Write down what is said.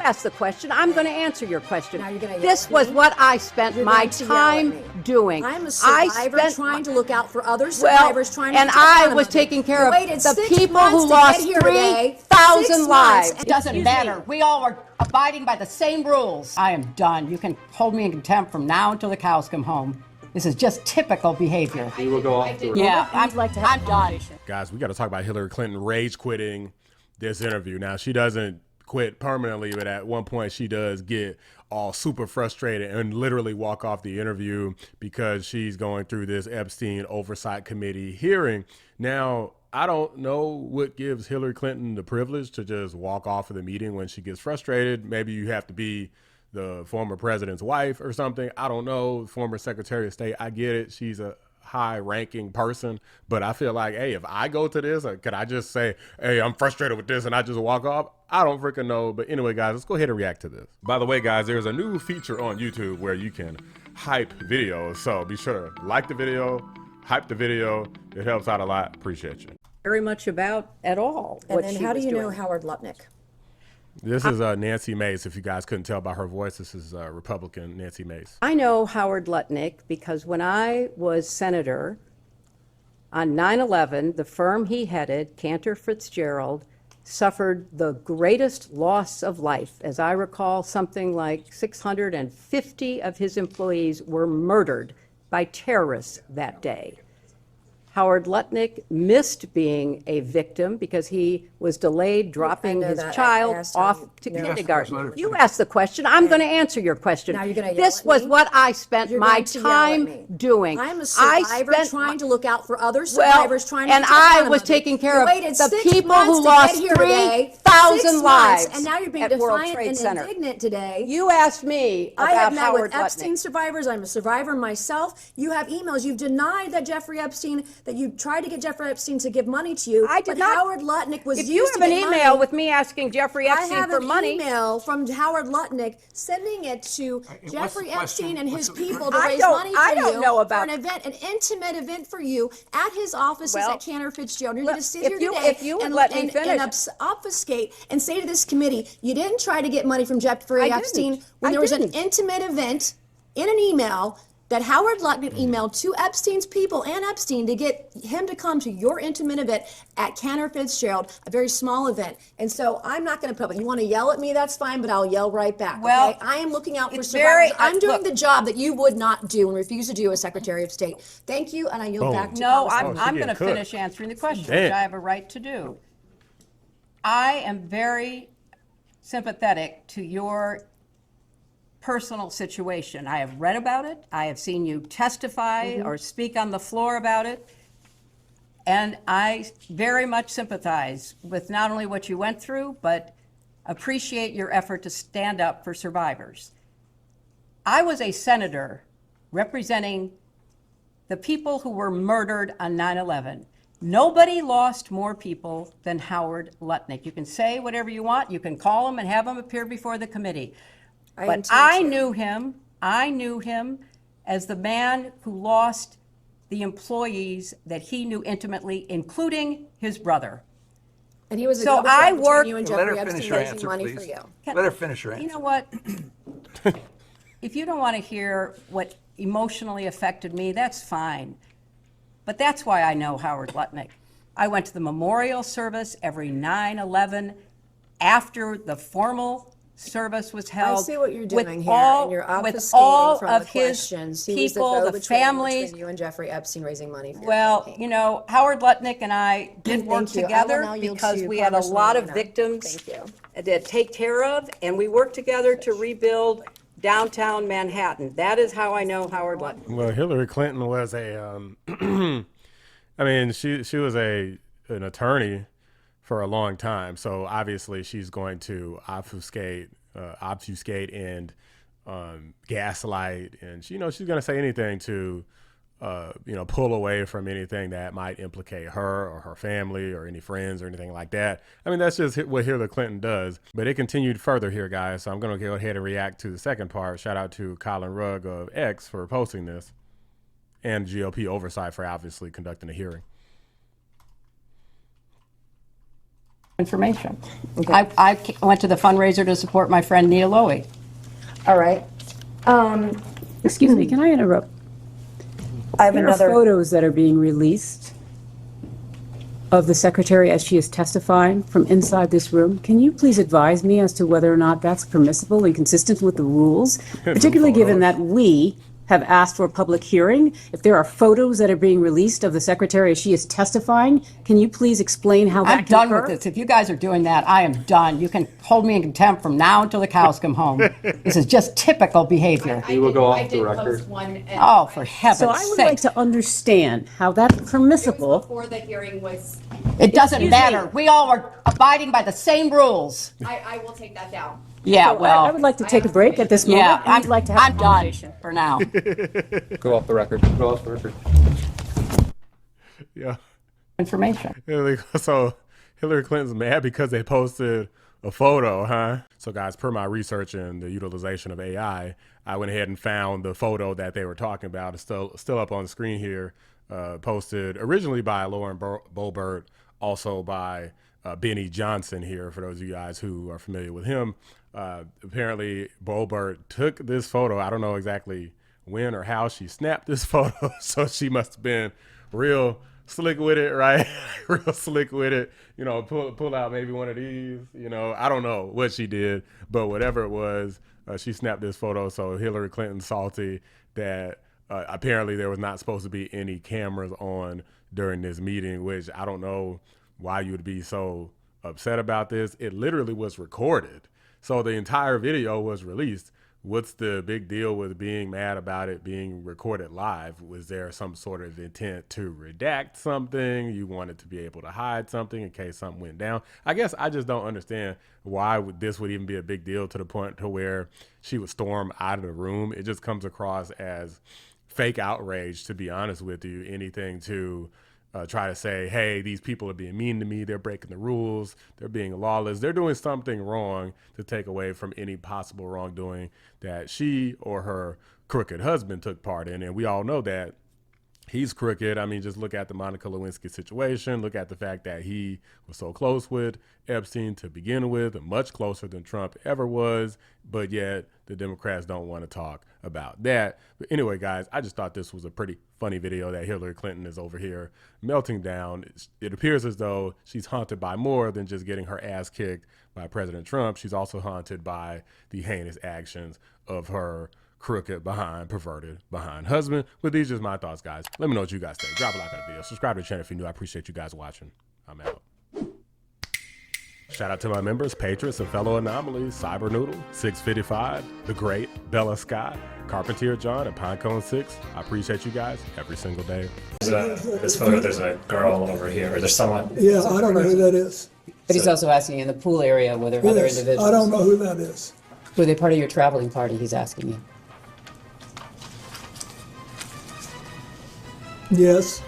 asked the question. I'm going to answer your question. Now you're gonna yell This at was me? what I spent You're my going to yell at time me. doing. I'm a survivor trying to look out for other survivors trying to and protect one I was another. taking care You of waited the 6 people months who to lost get here today. 3,000 6 lives. months. It doesn't matter. We all are abiding by the same rules. I am done. You can hold me in contempt from now until the cows come home. This is just typical behavior. We will go off the Yeah, I'm done. Guys, we got to talk about Hillary Clinton rage quitting this interview. Now, she doesn't quit permanently, but at one point she does get all super frustrated and literally walk off the interview because she's going through this Epstein Oversight Committee hearing. Now, I don't know what gives Hillary Clinton the privilege to just walk off of the meeting when she gets frustrated. Maybe you have to be the former president's wife or something. I don't know. Former Secretary of State. I get it. She's a high-ranking person, but I feel like, hey, if I go to this, could I just say, hey, I'm frustrated with this and I just walk off? I don't freaking know. But anyway, guys, let's go ahead and react to this. By the way, guys, there's a new feature on YouTube where you can hype videos. So be sure to like the video, hype the video. It helps out a lot. Appreciate you. Very much about at all. And what then she how do was you know doing. Howard Lutnik? This is Nancy Mace. If you guys couldn't tell by her voice, this is Republican Nancy Mace. I know Howard Lutnik because when I was senator on 9/11, the firm he headed, Cantor Fitzgerald, suffered the greatest loss of life. As I recall, something like 650 of his employees were murdered by terrorists that day. Howard Lutnik missed being a victim because he was delayed dropping know his that. I child asked off him. to No. kindergarten. You asked the question. I'm going to answer your question. Now you're gonna yell This at was me? what I spent You're my going to yell at time me. doing. I'm a I survivor spent trying to look out for other well, survivors trying to and protect I one was another. taking care You of waited the 6 people months who to lost get here today. 3,000 6 months, lives and now you're being at World defiant Trade and Center. indignant today. You asked me I have about met Howard with Epstein Lutnik. survivors. I'm a survivor myself. You have emails. You've denied that Jeffrey Epstein, that you tried to get Jeffrey Epstein to give money to you. I did but not. Howard Lutnik was If you used have to an get email money. with me asking Jeffrey I Epstein have for an money, email from Howard Lutnik sending it to what's Jeffrey the question? Epstein and his What's the- people to I raise don't- money for I don't you know about- for an event, an intimate event for you at his offices Well, at Cantor Fitzgerald. You're look, going to sit if here you- today if you would and, let me and, finish. and obfuscate and say to this committee, you didn't try to get money from Jeffrey I Epstein didn't. when I there was didn't. an intimate event in an email that Howard Lutnik emailed to Epstein's people and Epstein to get him to come to your intimate event at Cantor Fitzgerald, a very small event. And so I'm not going to put up. You want to yell at me, that's fine, but I'll yell right back. Well, okay? I am looking out for it's survivors. very- I'm doing look. the job that you would not do and refuse to do as Secretary of State. Thank you, and I yield Boom. back to no, Congresswoman. I'm she going to getting cooked. finish answering the question, Damn. which I have a right to do. I am very sympathetic to your personal situation. I have read about it. I have seen you testify or speak on the floor about it. And I very much sympathize with not only what you went through, but appreciate your effort to stand up for survivors. I was a senator representing the people who were murdered on 9/11. Nobody lost more people than Howard Lutnik. You can say whatever you want. You can call him and have him appear before the committee. But intend I to. knew him as the man who lost the employees that he knew intimately, including his brother. And he was a So double I threat between work- you and Let Jeffrey her finish Epstein her raising answer, money please. for you. Let her finish her answer. You know what? If you don't want to hear what emotionally affected me, that's fine. But that's why I know Howard Lutnik. I went to the memorial service every 9/11 after the formal service was held. I see what you're with doing here, all- and you're with obfuscating all from of the his questions. He was the people, the go-between families. between you and Jeffrey Epstein raising money for your Well, campaign. you know, Howard Lutnik and I did Thank work you. I will together now yield because to we had a lot of Congresswoman Lena. victims Thank you. to take care of, and we worked together to rebuild downtown Manhattan. That is how I know Howard Lutnik. Well, Hillary Clinton was I mean, she was an attorney for a long time, so obviously she's going to obfuscate and gaslight, and she's going to say anything to pull away from anything that might implicate her or her family or any friends or anything like that. I mean, that's just what Hillary Clinton does. But it continued further here, guys. So I'm going to go ahead and react to the second part. Shout out to Colin Rugg of X for posting this, and GOP Oversight for obviously conducting a hearing. information. I went to the fundraiser to support my friend Nia Lowy. All right. Excuse me, can I interrupt? I have There are another. photos that are being released of the secretary as she is testifying from inside this room. Can you please advise me as to whether or not that's permissible and consistent with the rules? Particularly given that we have asked for a public hearing. If there are photos that are being released of the secretary as she is testifying, can you please explain how that I'm can done occur? with this. If you guys are doing that, I am done. You can hold me in contempt from now until the cows come home. This is just typical behavior. We will go off the record. Oh, for heaven's So I would like sake. to understand how that's permissible. Before the hearing was, It doesn't Excuse matter. me. We all are abiding by the same rules. I will take that down. Yeah, So I would well, like to take a break at this moment. yeah, and I'd like to have I'm a done conversation. for now. Go off the record. Go off the record. Yeah. Information. So Hillary Clinton's mad because they posted a photo, huh? So guys, per my research and the utilization of AI, I went ahead and found the photo that they were talking about. It's still up on the screen here, posted originally by Lauren Boebert, also by Benny Johnson here, for those of you guys who are familiar with him. Apparently, Boebert took this photo. I don't know exactly when or how she snapped this photo, so she must have been real slick with it, right? Real slick with it. You know, pull out maybe one of these. You know, I don't know what she did, but whatever it was, she snapped this photo. So Hillary Clinton salty that apparently there was not supposed to be any cameras on during this meeting, which I don't know why you would be so upset about this. It literally was recorded. So the entire video was released. What's the big deal with being mad about it being recorded live? Was there some sort of intent to redact something? You wanted to be able to hide something in case something went down? I guess I just don't understand why this would even be a big deal to the point to where she would storm out of the room. It just comes across as fake outrage, to be honest with you. Anything to try to say, hey, these people are being mean to me, they're breaking the rules, they're being lawless, they're doing something wrong, to take away from any possible wrongdoing that she or her crooked husband took part in. And we all know that he's crooked. I mean, just look at the Monica Lewinsky situation. Look at the fact that he was so close with Epstein to begin with, and much closer than Trump ever was. But yet the Democrats don't want to talk about that. But anyway, guys, I just thought this was a pretty funny video that Hillary Clinton is over here melting down. It appears as though she's haunted by more than just getting her ass kicked by President Trump. She's also haunted by the heinous actions of her crooked behind, perverted behind husband. But these are just my thoughts, guys. Let me know what you guys think. Drop a like on the video. Subscribe to the channel if you're new. I appreciate you guys watching. I'm out. Shout out to my members, patrons, and fellow anomalies: Cyber Noodle, 655, The Great, Bella Scott, Carpentier John, and Pinecone 6. I appreciate you guys every single day. This photo, there's a girl over here, or there's someone. Yeah, I don't know who that is. But he's also asking in the pool area were there other Yes, individuals? I don't know who that is. Were they part of your traveling party, he's asking you? Yes.